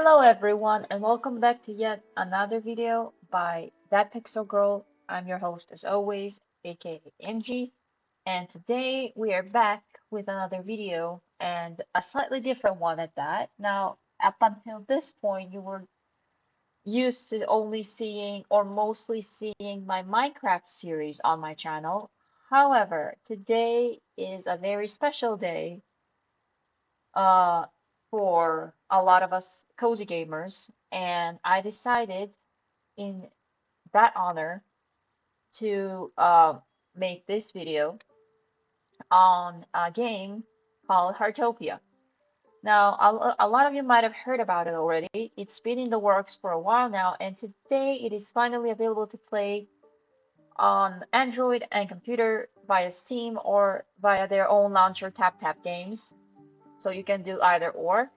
Hello everyone and welcome back to yet another video by That Pixel Girl. I'm your host as always, aka MG, and today we are back with another video and a slightly different one at that. Now, up until this point, you were used to only seeing or mostly seeing my Minecraft series on my channel. However, today is a very special day uh, for a lot of us cozy gamers, and I decided in that honor to make this video on a game called Heartopia. Now, a lot of you might have heard about it already. It's been in the works for a while now, and today it is finally available to play on Android and computer via Steam or via their own launcher TapTap Games. So you can do either or.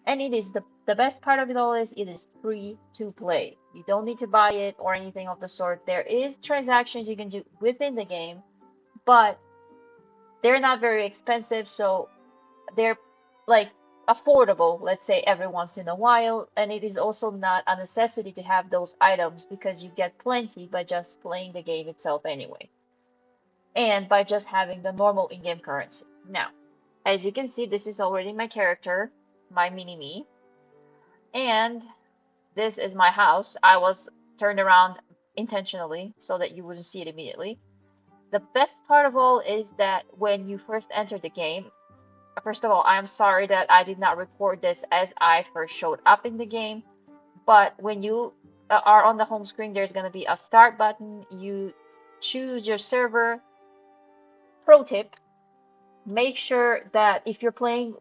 And it is the best part of it all is it is free to play. You don't need to buy it or anything of the sort. There is transactions you can do within the game, but they're not very expensive, so they're like affordable, let's say every once in a while, and it is also not a necessity to have those items because you get plenty by just playing the game itself anyway, and by just having the normal in-game currency. Now, as you can see, this is already my character, my mini-me, and this is my house. I was turned around intentionally so that you wouldn't see it immediately. The best part of all is that when you first enter the game, first of all, I'm sorry that I did not record this as I first showed up in the game, but when you are on the home screen, there's going to be a start button. You choose your server. Pro tip, make sure that if you're planning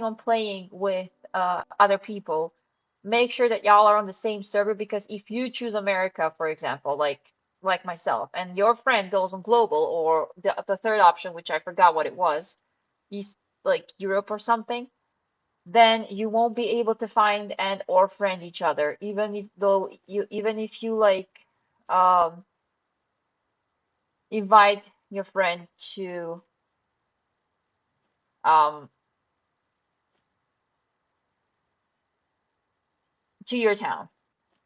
on playing with other people, make sure that y'all are on the same server, because if you choose America, for example, like myself, and your friend goes on global, or the third option, which I forgot what it was, East, like Europe or something, then you won't be able to find and or friend each other, even if you like um invite your friend um to your town.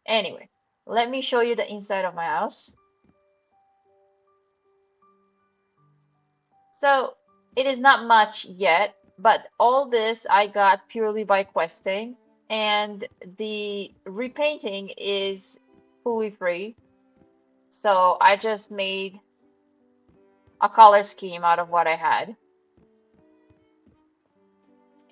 Anyway, let me show you the inside of my house. So it is not much yet, but all this I got purely by questing, and the repainting is fully free. So I just made a color scheme out of what I had.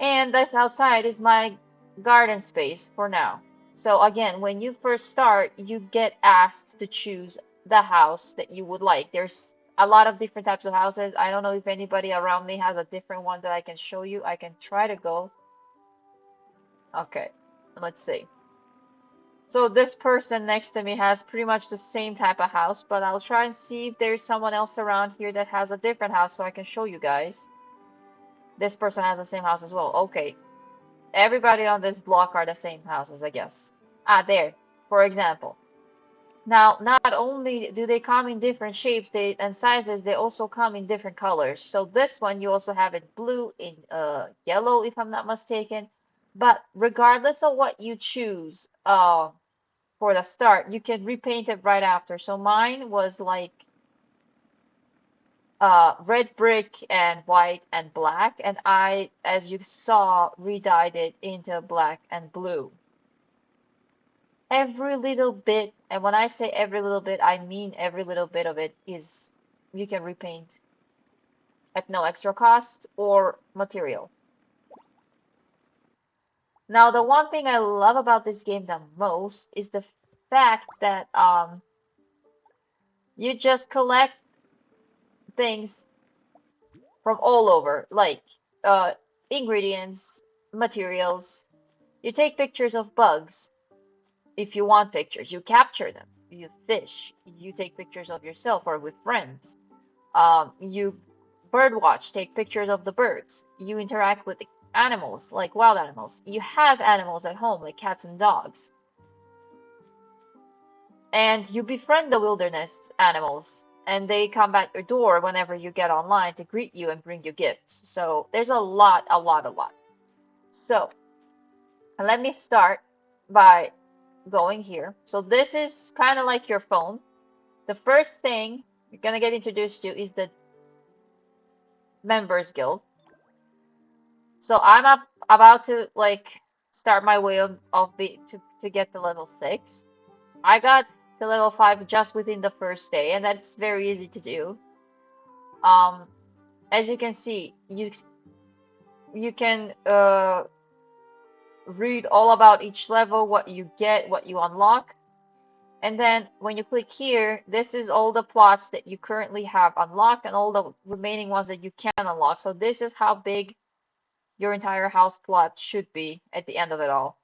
And this outside is my garden space for now. So again, when you first start, you get asked to choose the house that you would like. There's a lot of different types of houses. I don't know if anybody around me has a different one that I can show you. I can try to go. Okay, let's see. So this person next to me has pretty much the same type of house, but I'll try and see if there's someone else around here that has a different house so I can show you guys. This person has the same house as well. Okay, everybody on this block are the same houses, I guess. Ah, there, for example. Now, not only do they come in different shapes and sizes, they also come in different colors. So this one, you also have it blue, in yellow, if I'm not mistaken. But regardless of what you choose for the start, you can repaint it right after. So mine was like red brick and white and black, and I, as you saw, redyed it into black and blue. Every little bit, and when I say every little bit, I mean every little bit of it is you can repaint at no extra cost or material. Now, the one thing I love about this game the most is the fact that you just collect things from all over, like uh, ingredients, materials. You take pictures of bugs if you want pictures. You capture them. You fish. You take pictures of yourself or with friends. You bird watch, take pictures of the birds. You interact with the animals, like wild animals. You have animals at home, like cats and dogs. And you befriend the wilderness animals, and they come at your door whenever you get online to greet you and bring you gifts. So there's a lot, a lot, a lot. So Let me start by going here. So this is kind of like your phone. The first thing you're gonna get introduced to is the members guild. So I'm up about to like start my way of to get to level 6. I got to level 5 just within the first day, and that's very easy to do. Um, as you can see, you can read all about each level, what you get, what you unlock. And then when you click here, this is all the plots that you currently have unlocked and all the remaining ones that you can unlock. So this is how big your entire house plot should be at the end of it all.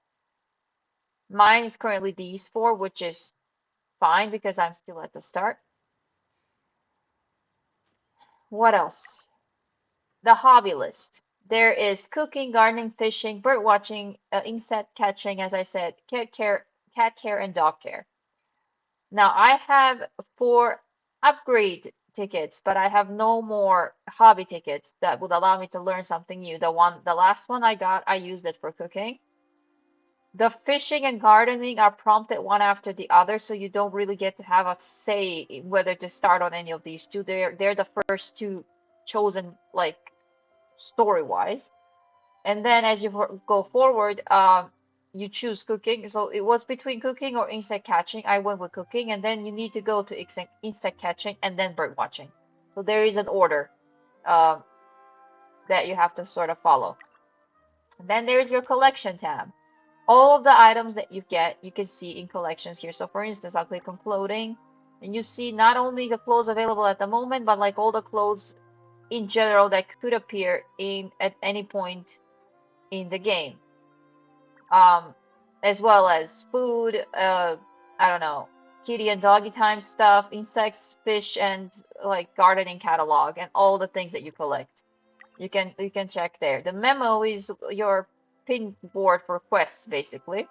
Mine is currently these 4, which is fine because I'm still at the start. What else? The hobby list. There is cooking, gardening, fishing, bird watching, insect catching, as I said, cat care, and dog care. Now I have 4 upgrade tickets, but I have no more hobby tickets that would allow me to learn something new. The last one I got, I used it for cooking. The fishing and gardening are prompted one after the other, so you don't really get to have a say whether to start on any of these two. They're the first two chosen like story-wise. And then as you go forward, you choose cooking. So it was between cooking or insect catching. I went with cooking, and then you need to go to insect catching and then bird watching. So there is an order uh, that you have to sort of follow. And then there's your collection tab. All of the items that you get, you can see in collections here. So for instance, I'll click on clothing, and you see not only the clothes available at the moment, but like all the clothes in general that could appear in at any point in the game. um, as well as food, I don't know, kitty and doggy time stuff, insects, fish, and like gardening catalog, and all the things that you collect. You can check there. The memo is your pin board for quests, basically.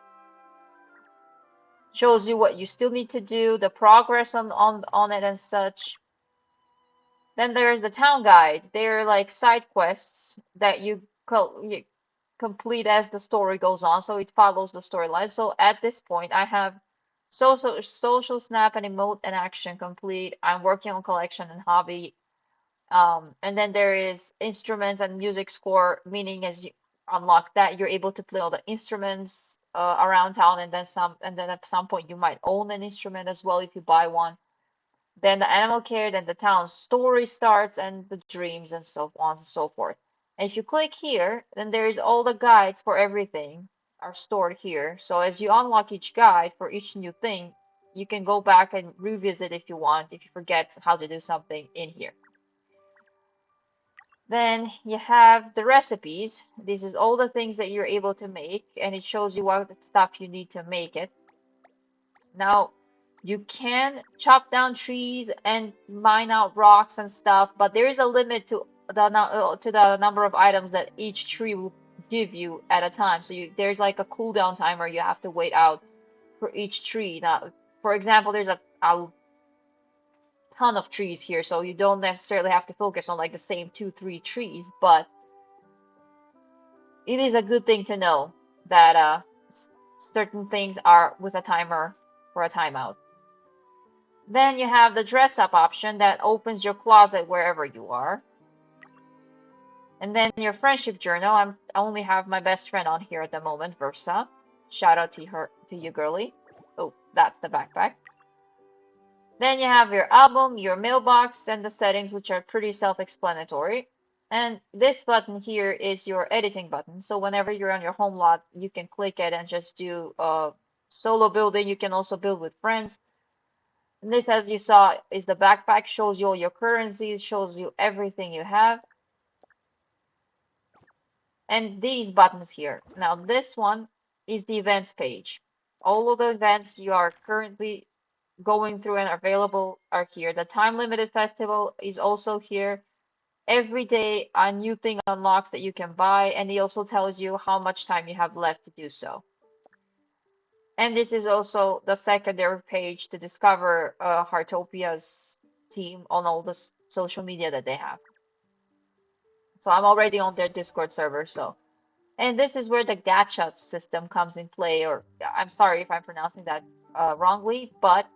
Shows you what you still need to do, the progress on it and such. Then there's the town guide. They're like side quests that you complete as the story goes on, so it follows the storyline. So at this point, I have social snap and emote and action complete. I'm working on collection and hobby. And then there is instrument and music score, meaning as you unlock that, you're able to play all the instruments around town, and then some. And then at some point, you might own an instrument as well if you buy one. Then the animal care, then the town's story starts, and the dreams, and so on and so forth. And if you click here, then there's all the guides for everything are stored here. So as you unlock each guide for each new thing, you can go back and revisit if you want, if you forget how to do something in here. Then you have the recipes. This is all the things that you're able to make, and it shows you what stuff you need to make it. Now, you can chop down trees and mine out rocks and stuff, but there is a limit to the number of items that each tree will give you at a time. So there's like a cooldown timer you have to wait out for each tree. Now, for example, there's a ton of trees here, so you don't necessarily have to focus on like the same 2, 3 trees, but it is a good thing to know that certain things are with a timer for a timeout. Then you have the dress up option that opens your closet wherever you are. And then your friendship journal. I only have my best friend on here at the moment, Versa. Shout out to her, to you, girly. Oh, that's the backpack. Then you have your album, your mailbox, and the settings, which are pretty self-explanatory. And this button here is your editing button. So whenever you're on your home lot, you can click it and just do solo building. You can also build with friends. And this, as you saw, is the backpack, shows you all your currencies, shows you everything you have. And these buttons here. Now, this one is the events page. All of the events you are currently going through and available are here. The time limited festival is also here. Every day, a new thing unlocks that you can buy, and it also tells you how much time you have left to do so. And this is also the secondary page to discover Heartopia's team on all the social media that they have. So I'm already on their Discord server, so And this is where the gacha system comes in play, or I'm sorry if I'm pronouncing that wrongly, but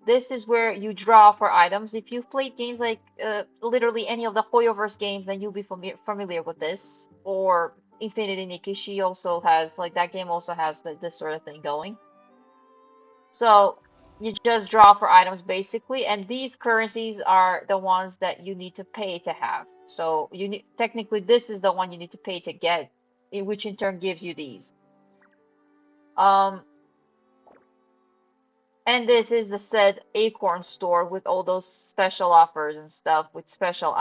this is where you draw for items. If you've played games like literally any of the Hoyoverse games, then you'll be familiar with this. Or Infinity Nikishi also has, like, that game also has this sort of thing going. So you just draw for items basically, and these currencies are the ones that you need to pay to have. So you need, technically this is the one you need to pay to get, which in turn gives you these. Um, And this is the said Acorn store with all those special offers and stuff with special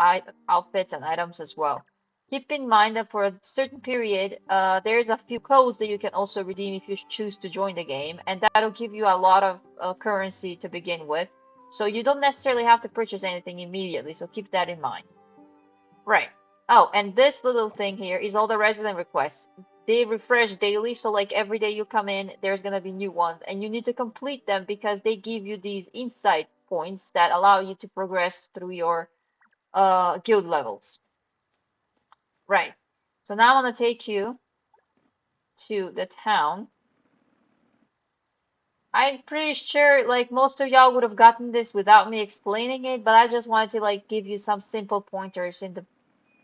outfits and items as well. Keep in mind that for a certain period, there's a few codes that you can also redeem if you choose to join the game, and that'll give you a lot of currency to begin with. So you don't necessarily have to purchase anything immediately, so keep that in mind. Right. Oh, and this little thing here is all the resident requests. They refresh daily, so like every day you come in, there's gonna be new ones, and you need to complete them because they give you these insight points that allow you to progress through your guild levels. Right. So now I'm gonna take you to the town. I'm pretty sure like most of y'all would have gotten this without me explaining it, but I just wanted to like give you some simple pointers in the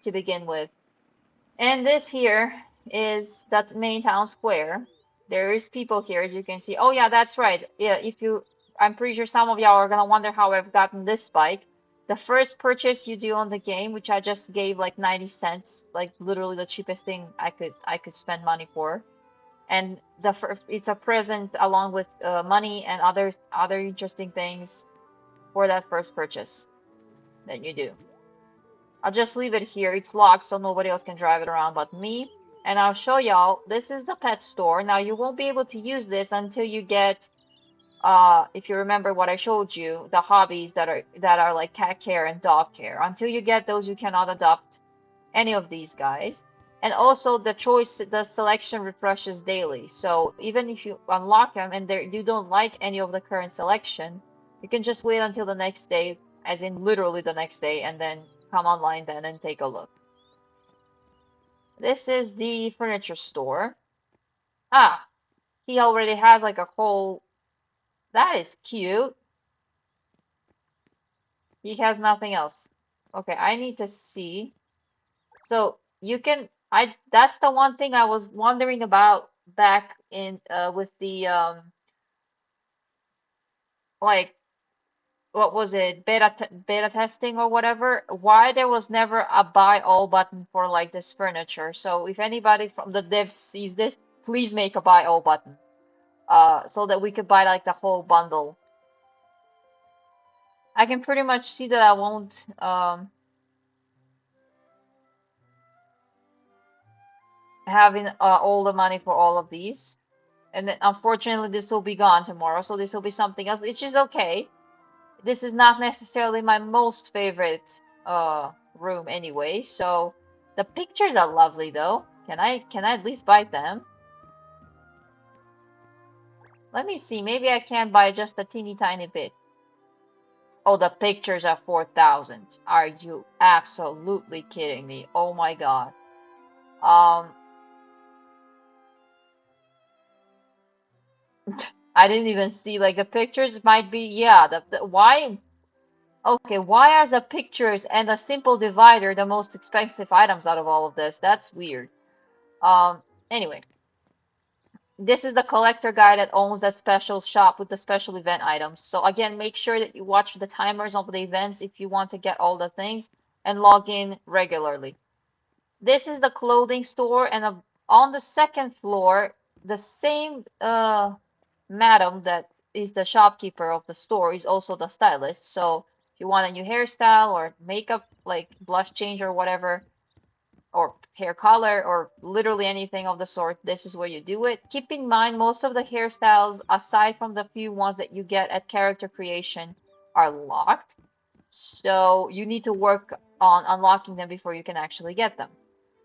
to begin with. And this here is that main town square. There is people here, as you can see. Oh yeah, that's right. Yeah, I'm pretty sure some of y'all are gonna wonder how I've gotten this bike. The first purchase you do on the game, which I just gave like 90 cents, like literally the cheapest thing I could spend money for. And it's a present along with money and other interesting things for that first purchase that you do. I'll just leave it here. It's locked so nobody else can drive it around but me. And I'll show y'all, this is the pet store. Now you won't be able to use this until you get, if you remember what I showed you, the hobbies that are like cat care and dog care. Until you get those, you cannot adopt any of these guys. And also the selection refreshes daily. So even if you unlock them and you don't like any of the current selection, you can just wait until the next day, as in literally the next day, and then come online then and take a look. This is the furniture store. Ah, he already has like a whole, that is cute. He has nothing else. Okay, I need to see. So you can, that's the one thing I was wondering about back in with the like what was it, beta testing or whatever, why there was never a buy all button for like this furniture. So if anybody from the devs sees this, please make a buy all button so that we could buy like the whole bundle. I can pretty much see that I won't having all the money for all of these. And then unfortunately this will be gone tomorrow, so this will be something else, which is okay. This is not necessarily my most favorite room anyway, so the pictures are lovely though. Can I at least buy them? Let me see, maybe I can buy just a teeny tiny bit. Oh, the pictures are 4,000. Are you absolutely kidding me? Oh my god. Um, I didn't even see like the pictures might be, yeah, why, okay, why are the pictures and a simple divider the most expensive items out of all of this? That's weird. Anyway, this is the collector guy that owns that special shop with the special event items. So again, make sure that you watch the timers of the events if you want to get all the things and log in regularly. This is the clothing store, and on the second floor, the same madam that is the shopkeeper of the store is also the stylist. So if you want a new hairstyle or makeup, like blush change or whatever, or hair color or literally anything of the sort, this is where you do it. Keep in mind, most of the hairstyles, aside from the few ones that you get at character creation, are locked. So you need to work on unlocking them before you can actually get them.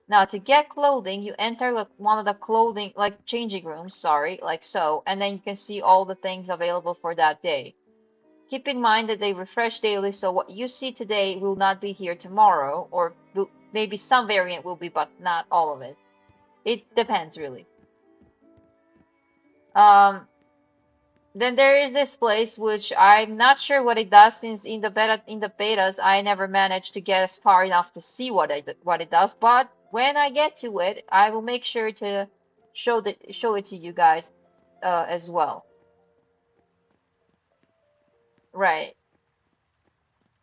Now, to get clothing, you enter like one of the clothing, like changing rooms, sorry, like so, and then you can see all the things available for that day. Keep in mind that they refresh daily, so what you see today will not be here tomorrow, or maybe some variant will be, but not all of it. It depends really. Um, then there is this place which I'm not sure what it does since in the betas I never managed to get as far enough to see what it does. But when I get to it, I will make sure to show it to you guys as well. Right.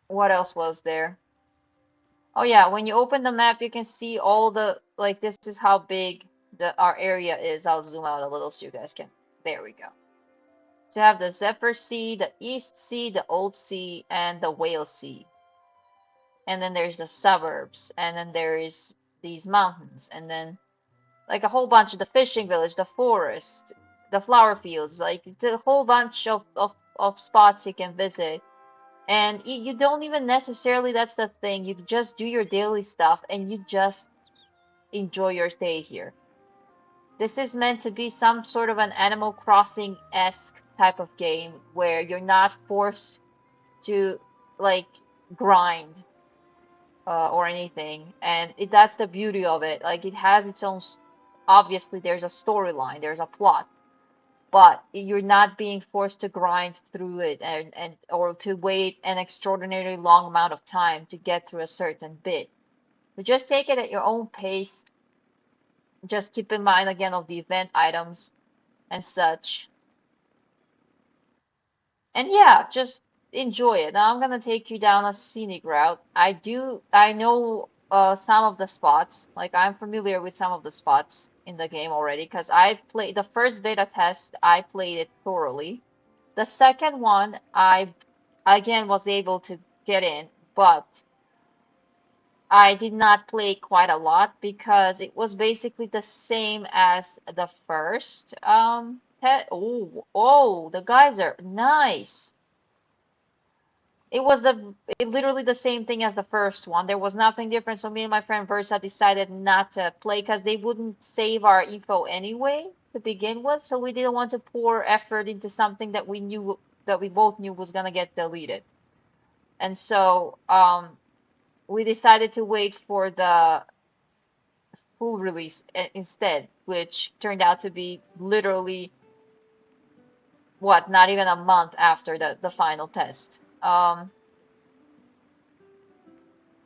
What else was there? Oh yeah, when you open the map, you can see all the like this is how big our area is. I'll zoom out a little so you guys can. There we go. So you have the Zephyr Sea, the East Sea, the Old Sea, and the Whale Sea. And then there's the suburbs, and then there is these mountains, and then like a whole bunch of the fishing village, the forest, the flower fields, like it's a whole bunch of spots you can visit. And you don't even necessarily, that's the thing, you just do your daily stuff and you just enjoy your stay here. This is meant to be some sort of an Animal Crossing-esque type of game where you're not forced to like grind or anything, and that's the beauty of it. Like it has its own. Obviously, there's a storyline, there's a plot, but you're not being forced to grind through it and or to wait an extraordinarily long amount of time to get through a certain bit. You just take it at your own pace. Just keep in mind again of the event items and such. And yeah, just enjoy it. Now I'm gonna take you down a scenic route. I know some of the spots. Like I'm familiar with some of the spots in the game already because I played the first beta test, I played it thoroughly. The second one, I again was able to get in, but I did not play quite a lot because it was basically the same as the first oh, the geyser. Nice. Literally the same thing as the first one. There was nothing different. So me and my friend Versa decided not to play because they wouldn't save our info anyway to begin with. So we didn't want to pour effort into something that we both knew was gonna get deleted. And so we decided to wait for the full release instead, which turned out to be literally what, not even a month after the final test. I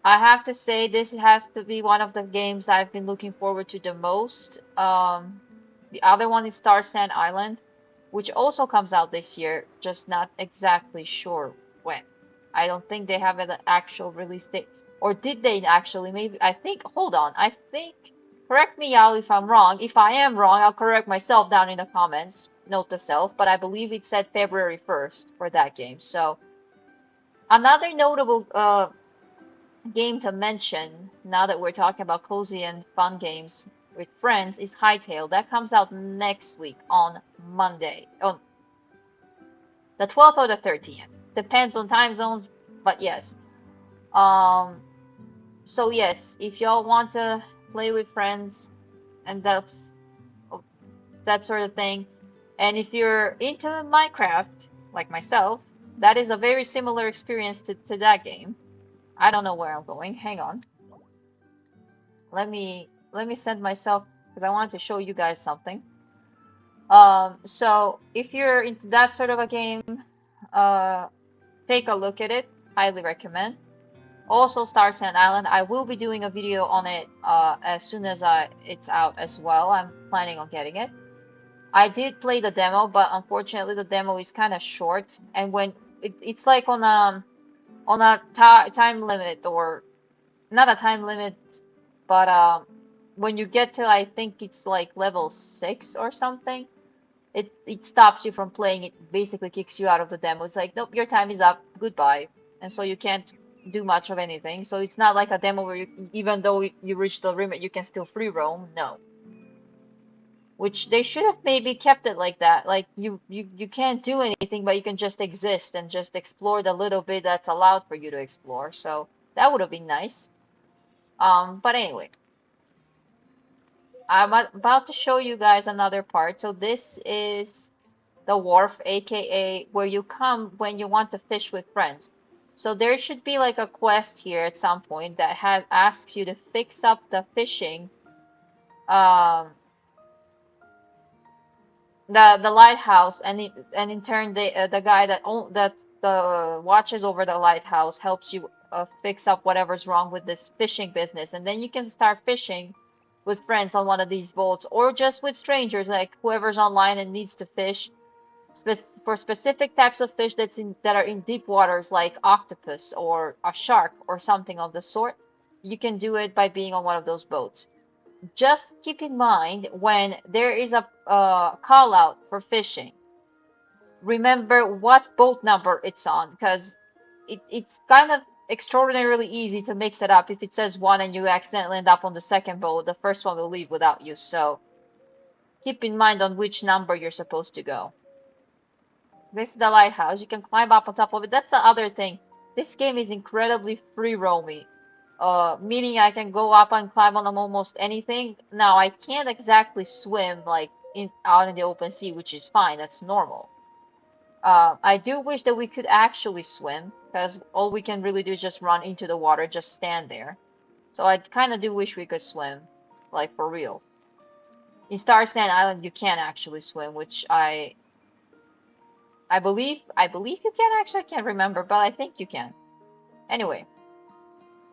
have to say this has to be one of the games I've been looking forward to the most. The other one is Star Sand Island, which also comes out this year, just not exactly sure when. I don't think they have an actual release date. Or did they actually? Maybe, I think, hold on. I think, correct me, Yao, if I'm wrong. If I am wrong, I'll correct myself down in the comments. Note to self, but I believe it said February 1st for that game. So, another notable game to mention, now that we're talking about cozy and fun games with friends, is Hightail. That comes out next week on Monday, on the 12th or the 13th. Depends on time zones, but yes. Um, so yes, if y'all want to play with friends and that sort of thing, and if you're into Minecraft, like myself, that is a very similar experience to that game. I don't know where I'm going. Hang on. Let me send myself because I wanted to show you guys something. So if you're into that sort of a game, uh, take a look at it. Highly recommend. Also, Star Sand Island. I will be doing a video on it as soon as it's out as well. I'm planning on getting it. I did play the demo, but unfortunately the demo is kind of short, and when it's like on a time limit, or not a time limit, but when you get to, I think it's like level 6 or something, it stops you from playing. It basically kicks you out of the demo. It's like, nope, your time is up, goodbye. And so you can't do much of anything. So it's not like a demo where even though you reach the limit, you can still free roam. No. Which they should have maybe kept it like that. Like you can't do anything, but you can just exist and just explore the little bit that's allowed for you to explore. So that would have been nice. But anyway, I'm about to show you guys another part. So this is the wharf, aka where you come when you want to fish with friends. So there should be like a quest here at some point that asks you to fix up the fishing um, the lighthouse, and in turn the guy that watches over the lighthouse helps you fix up whatever's wrong with this fishing business, and then you can start fishing with friends on one of these boats, or just with strangers, like whoever's online and needs to fish for specific types of fish that are in deep waters, like octopus or a shark or something of the sort. You can do it by being on one of those boats. Just keep in mind when there is a call out for fishing, remember what boat number it's on, because it's kind of extraordinarily easy to mix it up. If it says one and you accidentally end up on the second boat, the first one will leave without you. So keep in mind on which number you're supposed to go. This is the lighthouse. You can climb up on top of it. That's the other thing. This game is incredibly free roaming. Meaning I can go up and climb on almost anything. Now I can't exactly swim like out in the open sea, which is fine. That's normal. I do wish that we could actually swim, because all we can really do is just run into the water, just stand there. So I kind of do wish we could swim, like for real. In Star Sand Island, you can actually swim, which I believe you can. Actually, I can't remember, but I think you can. Anyway,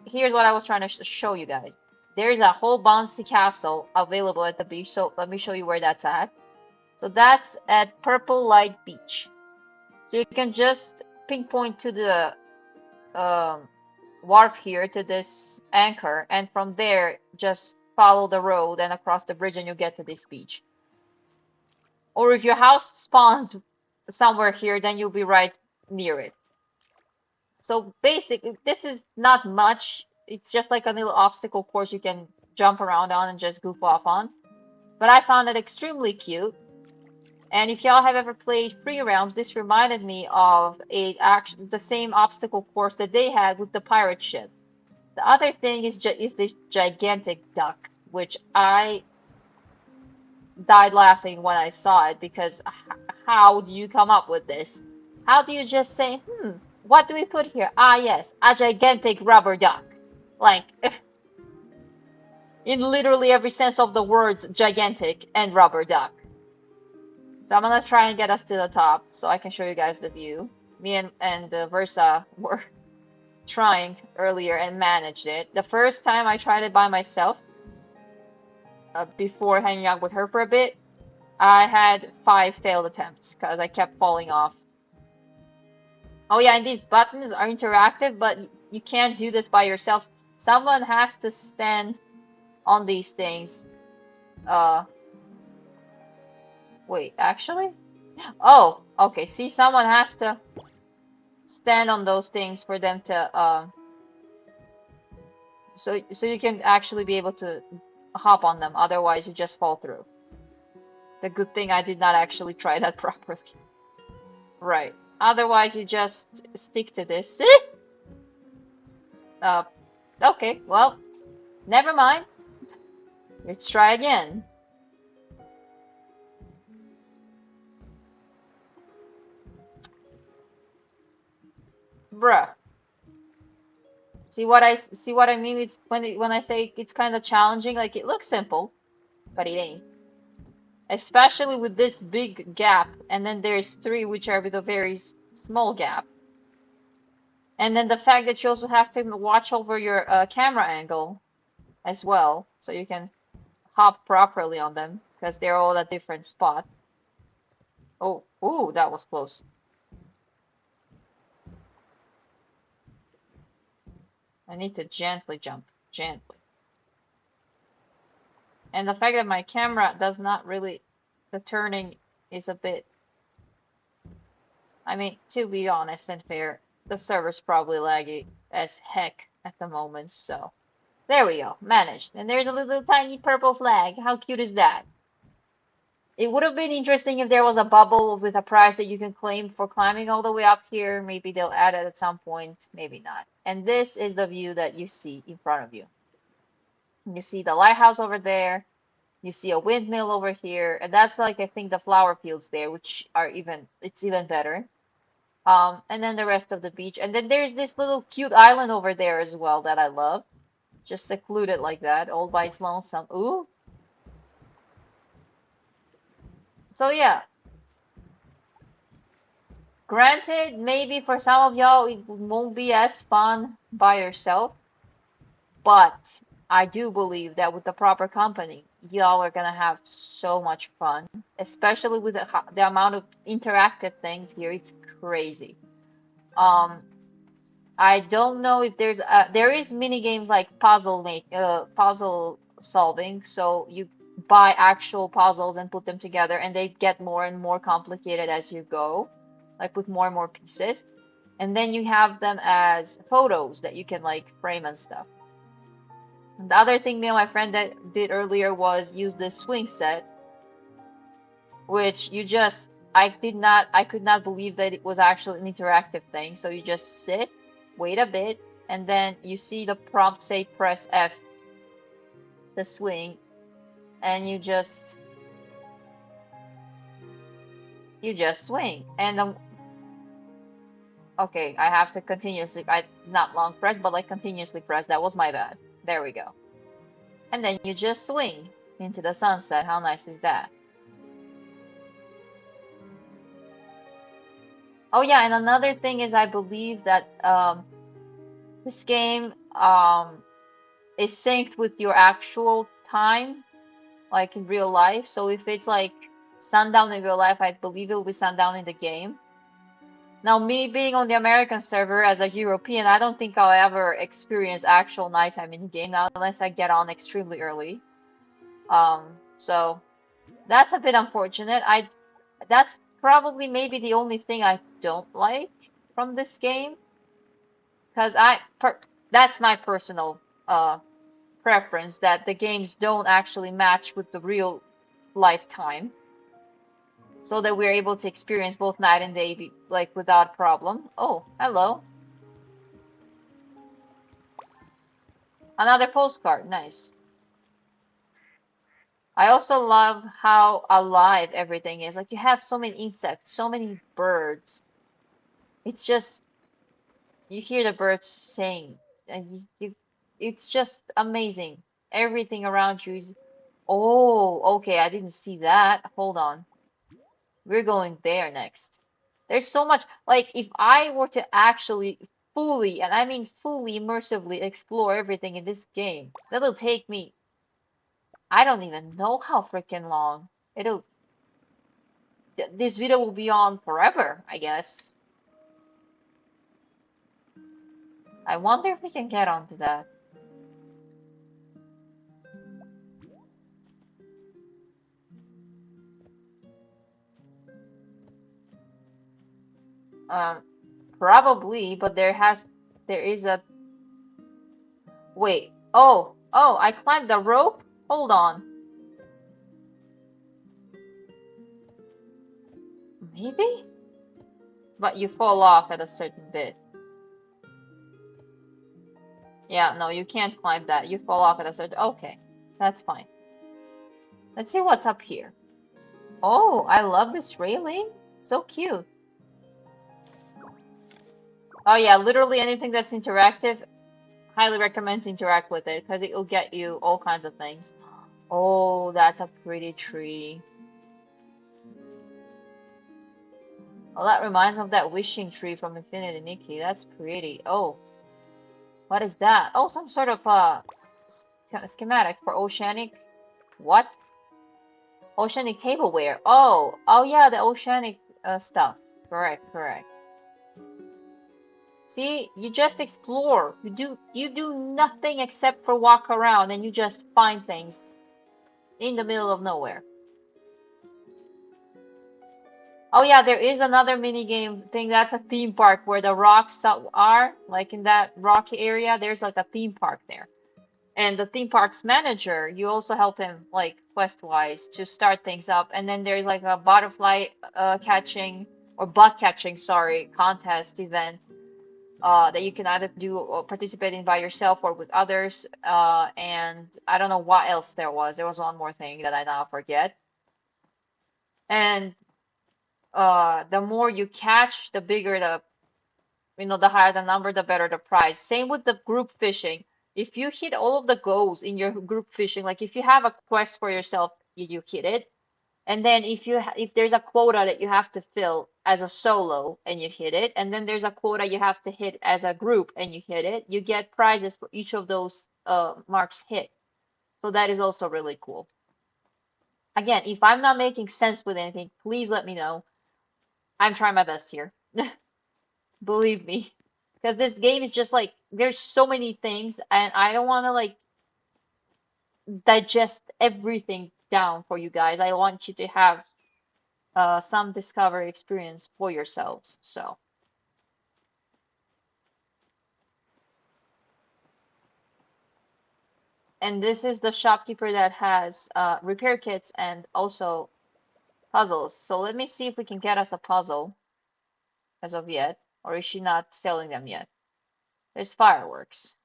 here's what I was trying to show you guys. There's a whole bouncy castle available at the beach, so let me show you where that's at. So that's at Purple Light Beach. So you can just pinpoint to the wharf here, to this anchor, and from there just follow the road and across the bridge and you get to this beach. Or if your house spawns somewhere here, then you'll be right near it. So basically, this is not much. It's just like a little obstacle course you can jump around on and just goof off on. But I found it extremely cute. And if y'all have ever played Free Realms, this reminded me of the same obstacle course that they had with the pirate ship. The other thing is this gigantic duck, which I died laughing when I saw it, because how do you come up with this? How do you just say, what do we put here? Ah, yes, a gigantic rubber duck. Like, in literally every sense of the words, gigantic and rubber duck. So I'm gonna try and get us to the top so I can show you guys the view. Me and Versa were trying earlier and managed it. The first time I tried it by myself, before hanging out with her for a bit, I had 5 failed attempts because I kept falling off. Oh yeah, and these buttons are interactive, but you can't do this by yourself. Someone has to stand on these things. Wait, actually? Oh, okay. See, someone has to stand on those things for them to, so you can actually be able to hop on them. Otherwise, you just fall through. It's a good thing I did not actually try that properly. Right. Otherwise, you just stick to this. Okay, well, never mind. Let's try again. Bruh. See what I mean? It's when I say it's kind of challenging, like it looks simple, but it ain't. Especially with this big gap, and then there's 3 which are with a very small gap. And then the fact that you also have to watch over your camera angle as well, so you can hop properly on them, because they're all at different spots. Oh, ooh, that was close. I need to gently jump, gently. And the fact that my camera does not really, the turning is a bit, I mean, to be honest and fair, the server's probably laggy as heck at the moment, so there we go, managed. And there's a little tiny purple flag. How cute is that? It would have been interesting if there was a bubble with a prize that you can claim for climbing all the way up here. Maybe they'll add it at some point, maybe not. And this is the view that you see in front of you. You see the lighthouse over there. You see a windmill over here, and that's like, I think, the flower fields there, which are it's even better. And then the rest of the beach. And then there's this little cute island over there as well that I love. Just secluded like that, all by its lonesome. Ooh. So yeah, granted, maybe for some of y'all it won't be as fun by yourself, but I do believe that with the proper company, y'all are gonna have so much fun, especially with the amount of interactive things here. It's crazy. Um, I don't know if there is mini games like puzzle solving, so you buy actual puzzles and put them together, and they get more and more complicated as you go, like with more and more pieces. And then you have them as photos that you can like frame and stuff. And the other thing me and my friend that did earlier was use the swing set, which I could not believe that it was actually an interactive thing. So you just sit, wait a bit, and then you see the prompt say press F to swing, and you just swing. And okay, I have to continuously, I not long press, but like continuously press. That was my bad. There we go. And then you just swing into the sunset. How nice is that? Oh yeah, and another thing is I believe that this game is synced with your actual time, like in real life. So if it's like sundown in real life, I believe it will be sundown in the game. Now, me being on the American server as a European, I don't think I'll ever experience actual nighttime in the game, not unless I get on extremely early. So that's a bit unfortunate. That's probably maybe the only thing I don't like from this game, because that's my personal preference that the games don't actually match with the real lifetime, so that we're able to experience both night and day like without problem. Oh, hello. Another postcard. Nice. I also love how alive everything is. Like you have so many insects, so many birds. It's just you hear the birds sing and it's just amazing. Everything around you is oh, okay, I didn't see that. Hold on. We're going there next. There's so much, like, if I were to actually fully, and I mean fully immersively explore everything in this game, that'll take me, I don't even know how freaking long. It'll, this video will be on forever, I guess. I wonder if we can get onto that. Um, Probably, but there is a, wait. Oh, I climbed the rope? Hold on. Maybe? But you fall off at a certain bit. Yeah, no, you can't climb that. You fall off at a certain... Okay, that's fine. Let's see what's up here. Oh, I love this railing. So cute. Oh yeah, literally anything that's interactive, highly recommend to interact with it because it will get you all kinds of things. Oh, that's a pretty tree. Oh, that reminds me of that wishing tree from Infinity Nikki. That's pretty. Oh, what is that? Oh, some sort of schematic for oceanic. What? Oceanic tableware. Oh yeah, the oceanic stuff. Correct. See, you just explore. You do nothing except for walk around and you just find things in the middle of nowhere. Oh yeah, there is another mini game thing that's a theme park where the rocks are, like in that rocky area, there's like a theme park there. And the theme park's manager, you also help him like quest-wise to start things up. And then there's like a butterfly catching or bug catching, sorry, contest event that you can either do or participate in by yourself or with others. And I don't know what else there was. There was one more thing that I now forget. And the more you catch, the bigger the higher the number, the better the prize. Same with the group fishing. If you hit all of the goals in your group fishing, like if you have a quest for yourself, you hit it, And then if there's a quota that you have to fill as a solo and you hit it, and then there's a quota you have to hit as a group and you hit it, you get prizes for each of those marks hit. So that is also really cool. Again, if I'm not making sense with anything, please let me know. I'm trying my best here. Believe me. Because this game is just like, there's so many things, and I don't want to like digest everything down for you guys. I want you to have some discovery experience for yourselves. So, and this is the shopkeeper that has repair kits and also puzzles. So let me see if we can get us a puzzle as of yet, or is she not selling them yet? There's fireworks.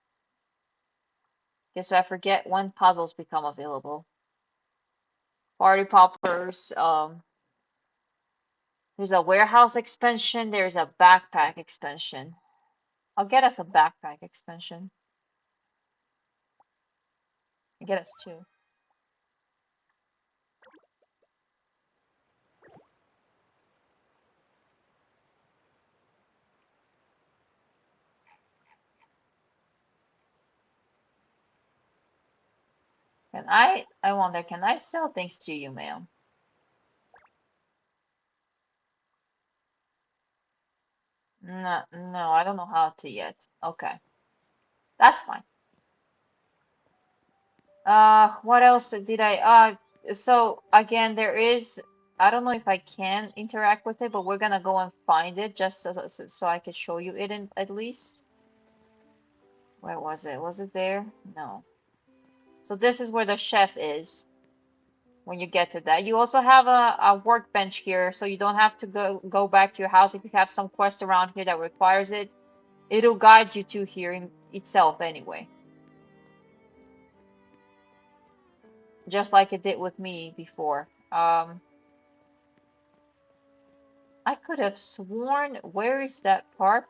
Okay, so I forget when puzzles become available. Party poppers. There's a warehouse expansion. There's a backpack expansion. I'll get us a backpack expansion. I'll get us two. I wonder, can I sell things to you, ma'am? No, no, I don't know how to yet. Okay, that's fine. What else did so again, I don't know if I can interact with it, but we're gonna go and find it just so I can show you it at least. Where was it? Was it there? No. So this is where the chef is when you get to that. You also have a workbench here, so you don't have to go back to your house if you have some quest around here that requires it. It'll guide you to here in itself anyway. Just like it did with me before. I could have sworn, where is that park?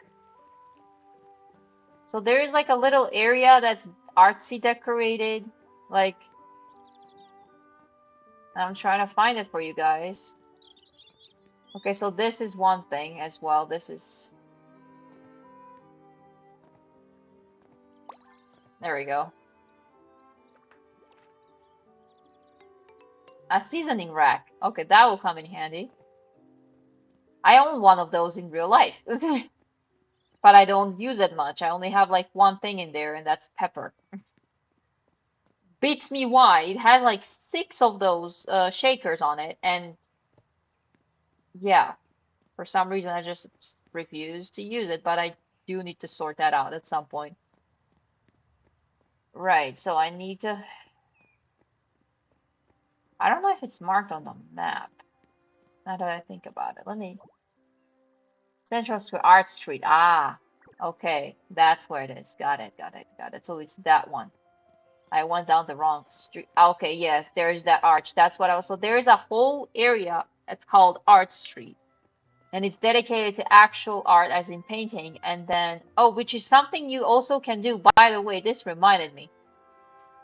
So there is like a little area that's artsy decorated. Like, I'm trying to find it for you guys. Okay, so this is one thing as well. This is, there we go. A seasoning rack. Okay, that will come in handy. I own one of those in real life, but I don't use it much. I only have like one thing in there, and that's pepper. Beats me why. It has like 6 of those shakers on it, and yeah, for some reason I just refuse to use it, but I do need to sort that out at some point. Right, so I need to. I don't know if it's marked on the map. Now that I think about it, let me. Central Street, Art Street. Ah, okay, that's where it is. Got it, got it, got it. So it's that one. I went down the wrong street. Okay, yes, there's that arch. That's what I was. So there's a whole area that's called Art Street, and it's dedicated to actual art, as in painting. And then, oh, which is something you also can do. By the way, this reminded me.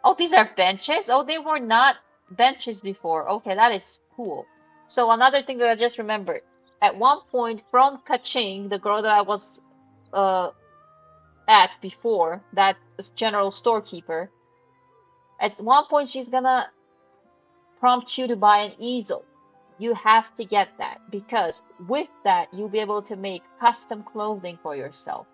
Oh, these are benches? Oh, they were not benches before. Okay, that is cool. So another thing that I just remembered. At one point, from Kaching, the girl that I was uh, at before, that general storekeeper, at one point she's gonna prompt you to buy an easel. You have to get that because with that, you'll be able to make custom clothing for yourself.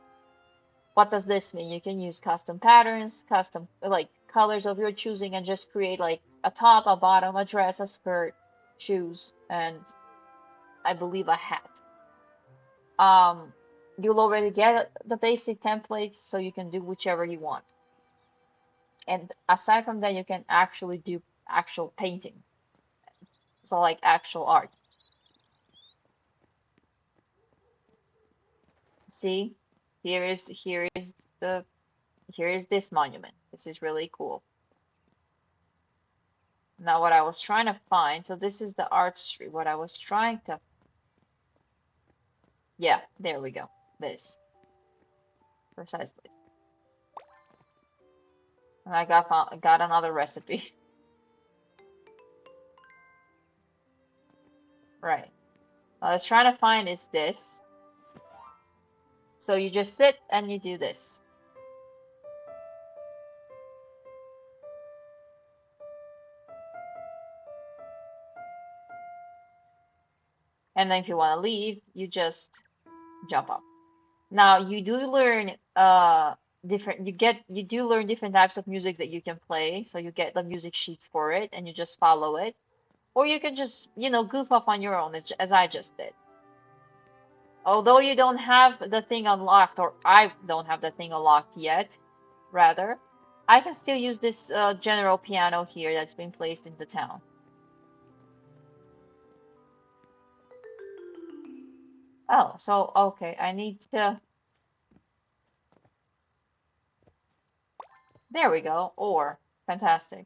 What does this mean? You can use custom patterns, custom like colors of your choosing, and just create like a top, a bottom, a dress, a skirt, shoes, and I believe a hat. You'll already get the basic templates, so you can do whichever you want. And aside from that, you can actually do actual painting, so like actual art. See, here is this monument. This is really cool. Now what I was trying to find, so this is the art street. What I was trying to, yeah, there we go. This, precisely. And I got another recipe. Let's try to find is this. So you just sit and you do this. And then if you want to leave, you just jump up. Now you do learn you do learn different types of music that you can play. So you get the music sheets for it and you just follow it. Or you can just, goof off on your own as I just did. Although you don't have the thing unlocked, or I don't have the thing unlocked yet, rather, I can still use this general piano here that's been placed in the town. Oh, so, okay, I need to... There we go, ore. Fantastic.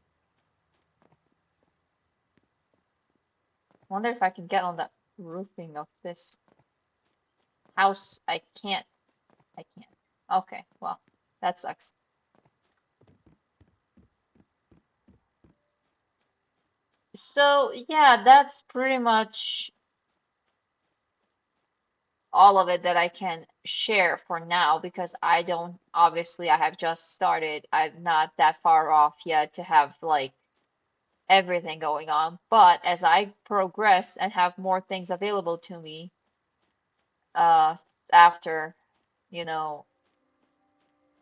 Wonder if I can get on the roofing of this house. I can't. Okay, well, that sucks. So, yeah, that's pretty much all of it that I can share for now because obviously, I have just started. I'm not that far off yet to have like everything going on. But as I progress and have more things available to me, uh, after, you know,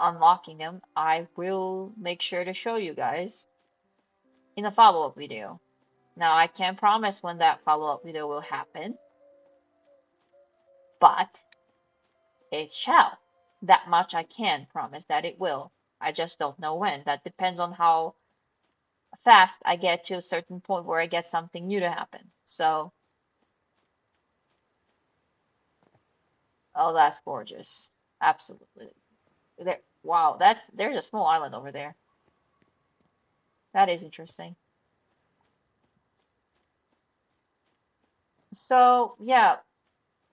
unlocking them, I will make sure to show you guys in a follow-up video. Now, I can't promise when that follow-up video will happen, but it shall. That much I can promise that it will. I just don't know when. That depends on how fast I get to a certain point where I get something new to happen. So, oh, that's gorgeous. Absolutely. There, wow, there's a small island over there. That is interesting. So, yeah,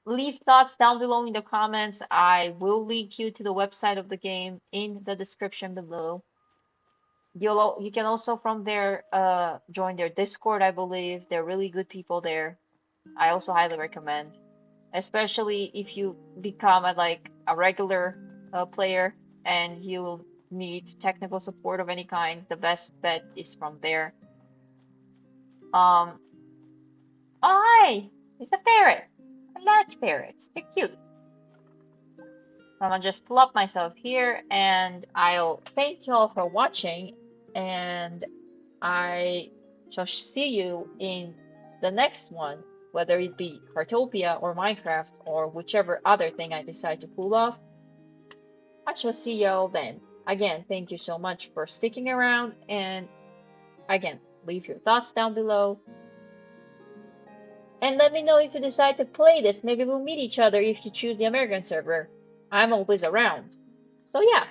leave thoughts down below in the comments. I will link you to the website of the game in the description below. You can also from there join their Discord, I believe. They're really good people there. I also highly recommend, especially if you become a regular player and you need technical support of any kind. The best bet is from there. Um, oh hi, it's a ferret. I like ferrets. They're cute. I'm gonna just pull up myself here, and I'll thank you all for watching, and I shall see you in the next one, whether it be Heartopia or Minecraft or whichever other thing I decide to pull off. I shall see y'all then. Again, thank you so much for sticking around, and again, leave your thoughts down below. And let me know if you decide to play this. Maybe we'll meet each other if you choose the American server. I'm always around. So yeah,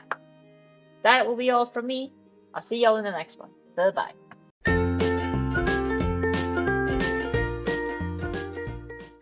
that will be all from me. I'll see y'all in the next one. Bye-bye.